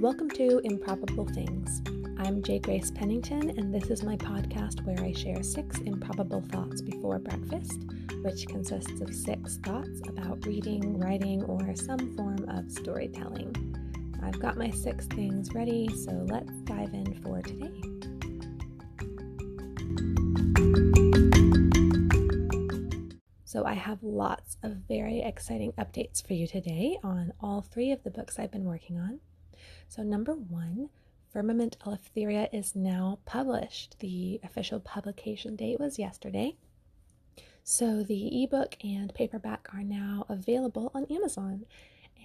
Welcome to Improbable Things. I'm J. Grace Pennington, and this is my podcast where I share 6 improbable thoughts before breakfast, which consists of 6 thoughts about reading, writing, or some form of storytelling. I've got my 6 things ready, so let's dive in for today. So I have lots of very exciting updates for you today on all 3 of the books I've been working on. So number 1, Firmament Eleftheria is now published. The official publication date was yesterday. So the ebook and paperback are now available on Amazon.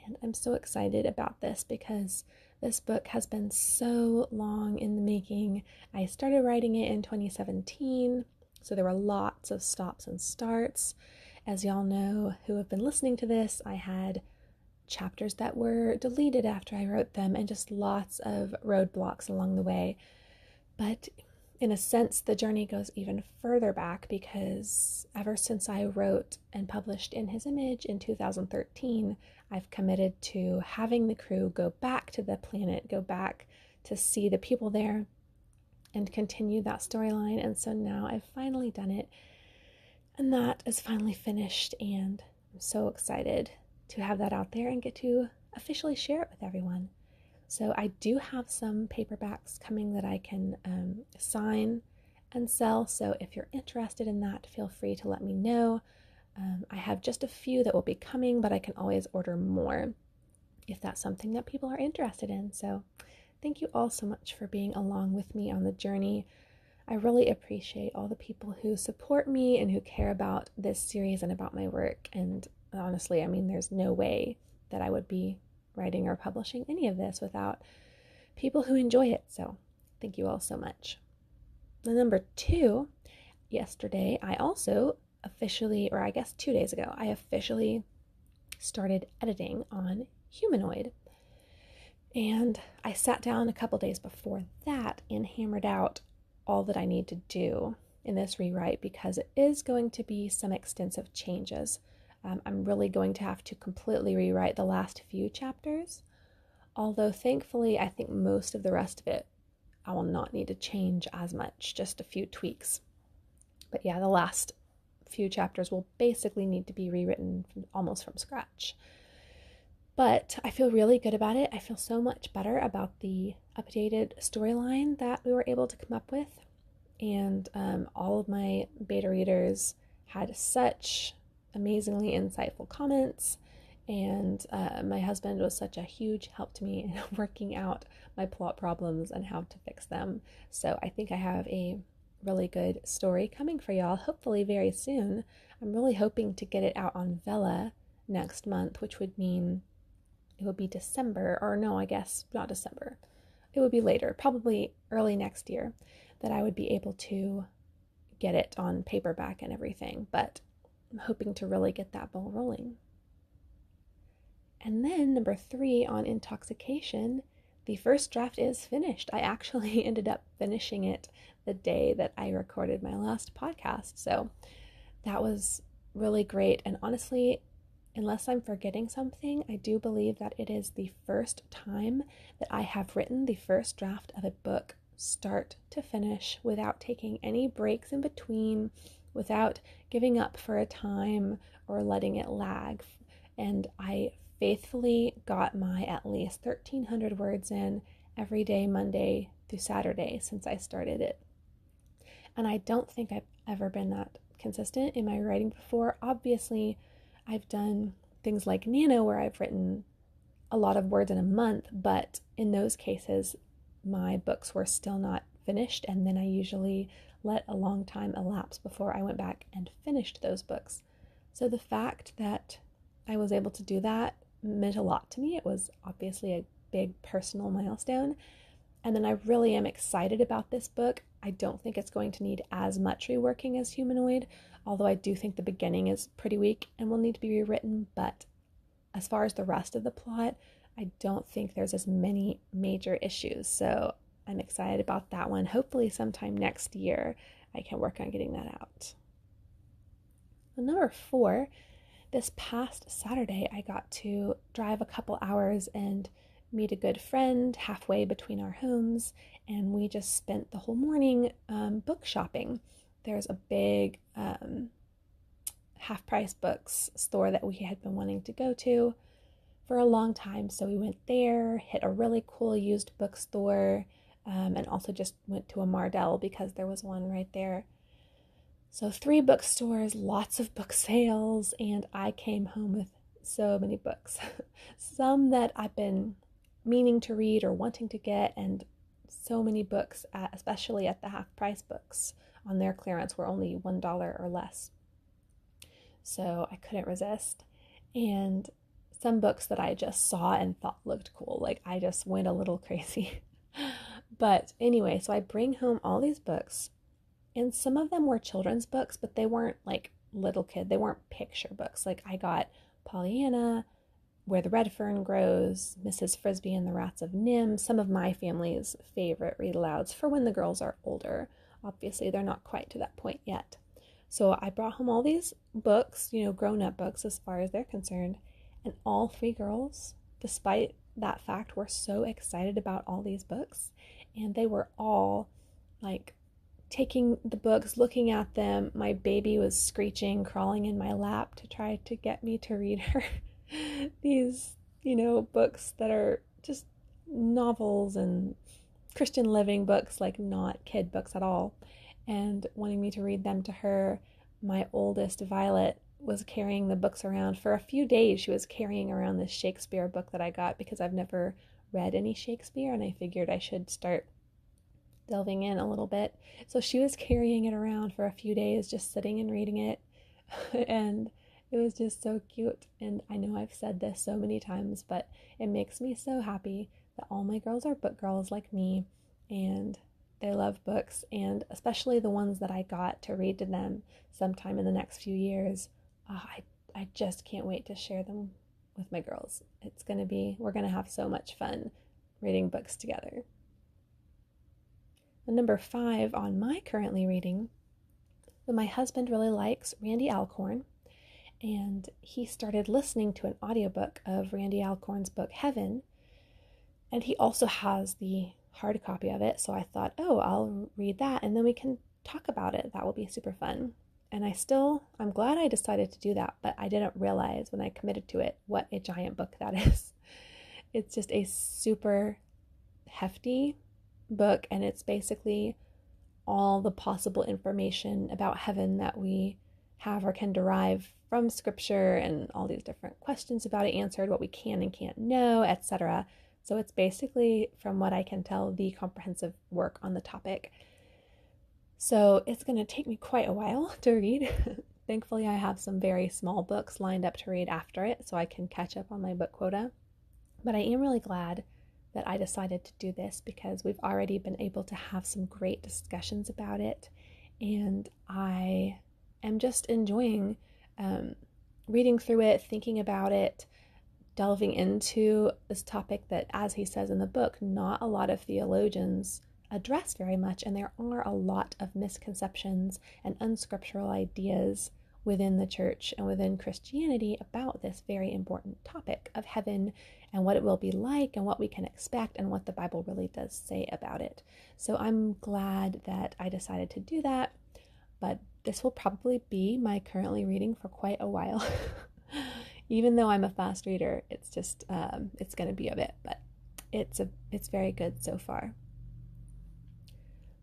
And I'm so excited about this because this book has been so long in the making. I started writing it in 2017, so there were lots of stops and starts. As y'all know who have been listening to this, I had chapters that were deleted after I wrote them and just lots of roadblocks along the way. But in a sense, the journey goes even further back because ever since I wrote and published In His Image in 2013, I've committed to having the crew go back to the planet, go back to see the people there and continue that storyline. And so now I've finally done it. And that is finally finished, and I'm so excited to have that out there and get to officially share it with everyone. So I do have some paperbacks coming that I can sign and sell, so if you're interested in that, feel free to let me know. I have just a few that will be coming, but I can always order more if that's something that people are interested in. So thank you all so much for being along with me on the journey. I really appreciate all the people who support me and who care about this series and about my work. And honestly, I mean, there's no way that I would be writing or publishing any of this without people who enjoy it. So thank you all so much. And number 2, yesterday, I also officially, or I guess 2 days ago, I officially started editing on Humanoid. And I sat down a couple days before that and hammered out all that I need to do in this rewrite because it is going to be some extensive changes. I'm really going to have to completely rewrite the last few chapters, although thankfully I think most of the rest of it I will not need to change as much, just a few tweaks. But yeah, the last few chapters will basically need to be rewritten almost from scratch. But I feel really good about it. I feel so much better about the updated storyline that we were able to come up with. And all of my beta readers had such amazingly insightful comments. And my husband was such a huge help to me in working out my plot problems and how to fix them. So I think I have a really good story coming for y'all, hopefully very soon. I'm really hoping to get it out on Vella next month, which would mean it would be December, or no, I guess not December. It would be later, probably early next year, that I would be able to get it on paperback and everything. But I'm hoping to really get that ball rolling. And then number 3 on Intoxication, the first draft is finished. I actually ended up finishing it the day that I recorded my last podcast. So that was really great. And honestly, unless I'm forgetting something, I do believe that it is the first time that I have written the first draft of a book start to finish without taking any breaks in between, without giving up for a time or letting it lag. And I faithfully got my at least 1,300 words in every day, Monday through Saturday, since I started it. And I don't think I've ever been that consistent in my writing before. Obviously, I've done things like Nano where I've written a lot of words in a month, but in those cases, my books were still not finished, and then I usually let a long time elapse before I went back and finished those books. So the fact that I was able to do that meant a lot to me. It was obviously a big personal milestone. And then I really am excited about this book. I don't think it's going to need as much reworking as Humanoid, although I do think the beginning is pretty weak and will need to be rewritten. But as far as the rest of the plot, I don't think there's as many major issues. So I'm excited about that one. Hopefully sometime next year I can work on getting that out. Well, number 4, this past Saturday I got to drive a couple hours and meet a good friend halfway between our homes, and we just spent the whole morning book shopping. There's a big half-price books store that we had been wanting to go to for a long time, so we went there, hit a really cool used bookstore, and also just went to a Mardell because there was one right there. So 3 bookstores, lots of book sales, and I came home with so many books. Some that I've been meaning to read or wanting to get, and so many books, especially at the half-price books on their clearance, were only $1 or less. So I couldn't resist. And some books that I just saw and thought looked cool. Like, I just went a little crazy. But anyway, so I bring home all these books, and some of them were children's books, but they weren't like little kid. They weren't picture books. Like, I got Pollyanna, Where the Red Fern Grows, Mrs. Frisbee and the Rats of Nim, some of my family's favorite read-alouds for when the girls are older. Obviously, they're not quite to that point yet. So I brought home all these books, grown-up books as far as they're concerned, and all 3 girls, despite that fact, were so excited about all these books, and they were all like taking the books, looking at them. My baby was screeching, crawling in my lap to try to get me to read her these, books that are just novels and Christian living books, like not kid books at all, and wanting me to read them to her. My oldest, Violet, was carrying the books around. For a few days, she was carrying around this Shakespeare book that I got because I've never read any Shakespeare, and I figured I should start delving in a little bit. So she was carrying it around for a few days, just sitting and reading it. And it was just so cute. And I know I've said this so many times, but it makes me so happy that all my girls are book girls like me, and they love books, and especially the ones that I got to read to them sometime in the next few years. I just can't wait to share them with my girls. We're going to have so much fun reading books together. Number 5 on my currently reading, but my husband really likes Randy Alcorn, and he started listening to an audiobook of Randy Alcorn's book Heaven, and he also has the hard copy of it, so I thought, I'll read that and then we can talk about it. That will be super fun. And I'm glad I decided to do that, but I didn't realize when I committed to it what a giant book that is. It's just a super hefty book, and it's basically all the possible information about heaven that we have or can derive from scripture, and all these different questions about it answered, what we can and can't know, etc. So it's basically, from what I can tell, the comprehensive work on the topic. So it's going to take me quite a while to read. Thankfully, I have some very small books lined up to read after it, so I can catch up on my book quota. But I am really glad that I decided to do this, because we've already been able to have some great discussions about it, and I am just enjoying reading through it, thinking about it, delving into this topic that, as he says in the book, not a lot of theologians address very much, and there are a lot of misconceptions and unscriptural ideas within the church and within Christianity about this very important topic of heaven and what it will be like and what we can expect and what the Bible really does say about it. So I'm glad that I decided to do that, but this will probably be my currently reading for quite a while. Even though I'm a fast reader, it's just, it's going to be a bit, but it's very good so far.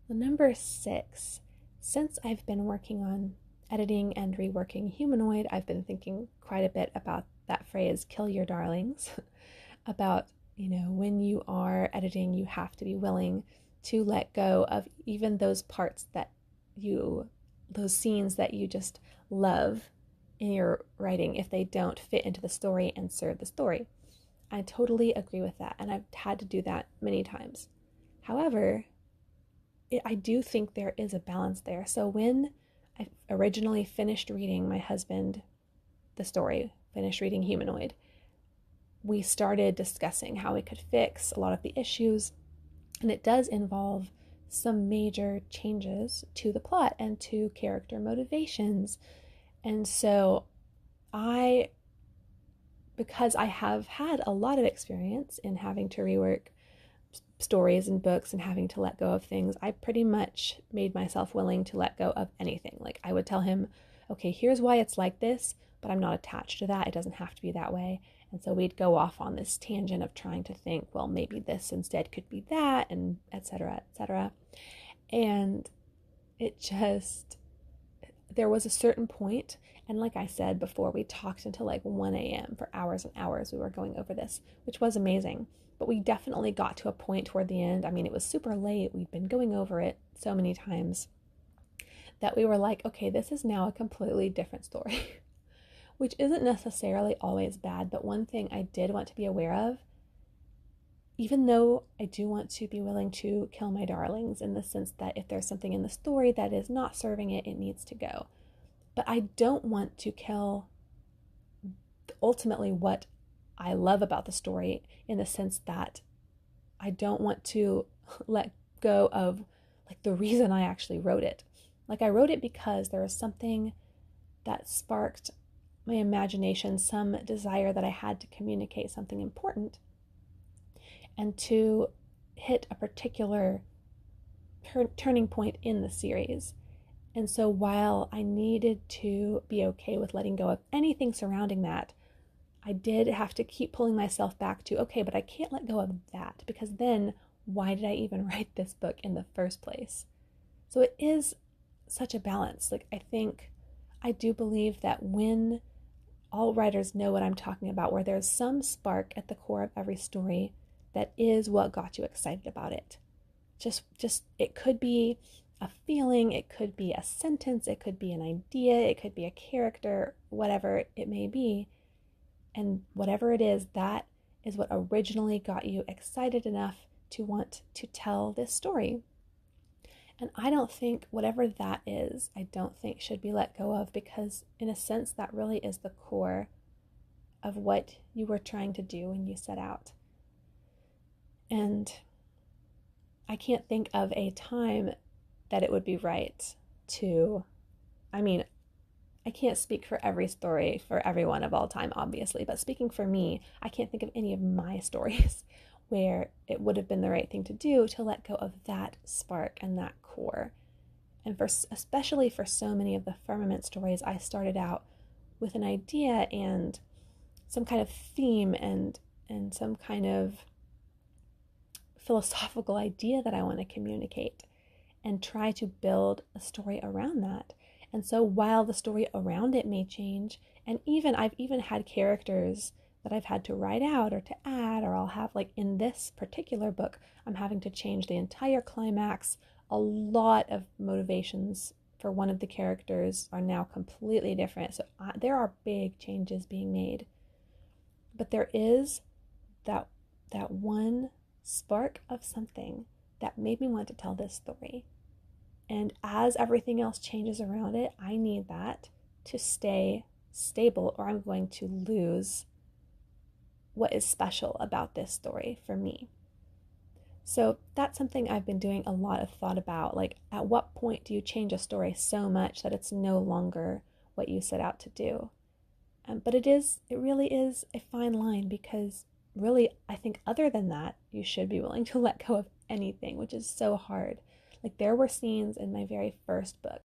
Well, number 6, since I've been working on editing and reworking Humanoid, I've been thinking quite a bit about that phrase, kill your darlings, about, when you are editing, you have to be willing to let go of even those parts those scenes that you just love in your writing if they don't fit into the story and serve the story. I totally agree with that, and I've had to do that many times. However, I do think there is a balance there. So when I originally finished reading my husband the story, finished reading Humanoid, we started discussing how we could fix a lot of the issues, and it does involve some major changes to the plot and to character motivations. And so I because I have had a lot of experience in having to rework stories and books and having to let go of things, I pretty much made myself willing to let go of anything. Like I would tell him, okay, here's why it's like this, but I'm not attached to that. It doesn't have to be that way. And so we'd go off on this tangent of trying to think, well, maybe this instead could be that, and et cetera, et cetera. And it just, there was a certain point, and like I said before, we talked until like 1 a.m. for hours and hours. We were going over this, which was amazing. But we definitely got to a point toward the end. I mean, it was super late. We'd been going over it so many times that we were like, okay, this is now a completely different story, which isn't necessarily always bad. But one thing I did want to be aware of, even though I do want to be willing to kill my darlings in the sense that if there's something in the story that is not serving it, it needs to go. But I don't want to kill ultimately what I love about the story, in the sense that I don't want to let go of like the reason I actually wrote it. Like I wrote it because there was something that sparked my imagination, some desire that I had to communicate something important and to hit a particular turning point in the series. And so while I needed to be okay with letting go of anything surrounding that, I did have to keep pulling myself back to, okay, but I can't let go of that, because then why did I even write this book in the first place? So it is such a balance. Like I do believe that when all writers know what I'm talking about, where there's some spark at the core of every story that is what got you excited about it. Just it could be a feeling, it could be a sentence, it could be an idea, it could be a character, whatever it may be. And whatever it is, that is what originally got you excited enough to want to tell this story. And I don't think whatever that is, I don't think should be let go of, because in a sense that really is the core of what you were trying to do when you set out. And I can't think of a time that it would be right to, I mean, I can't speak for every story for everyone of all time, obviously, but speaking for me, I can't think of any of my stories where it would have been the right thing to do to let go of that spark and that core. And especially for so many of the Firmament stories, I started out with an idea and some kind of theme and some kind of philosophical idea that I want to communicate, and try to build a story around that. And so while the story around it may change, and I've even had characters that I've had to write out or to add, or I'll have, like in this particular book, I'm having to change the entire climax. A lot of motivations for one of the characters are now completely different. So there are big changes being made. But there is that one spark of something that made me want to tell this story. And as everything else changes around it, I need that to stay stable, or I'm going to lose what is special about this story for me. So that's something I've been doing a lot of thought about. Like, at what point do you change a story so much that it's no longer what you set out to do? But it really is a fine line, because really, I think other than that, you should be willing to let go of anything, which is so hard. Like, there were scenes in my very first book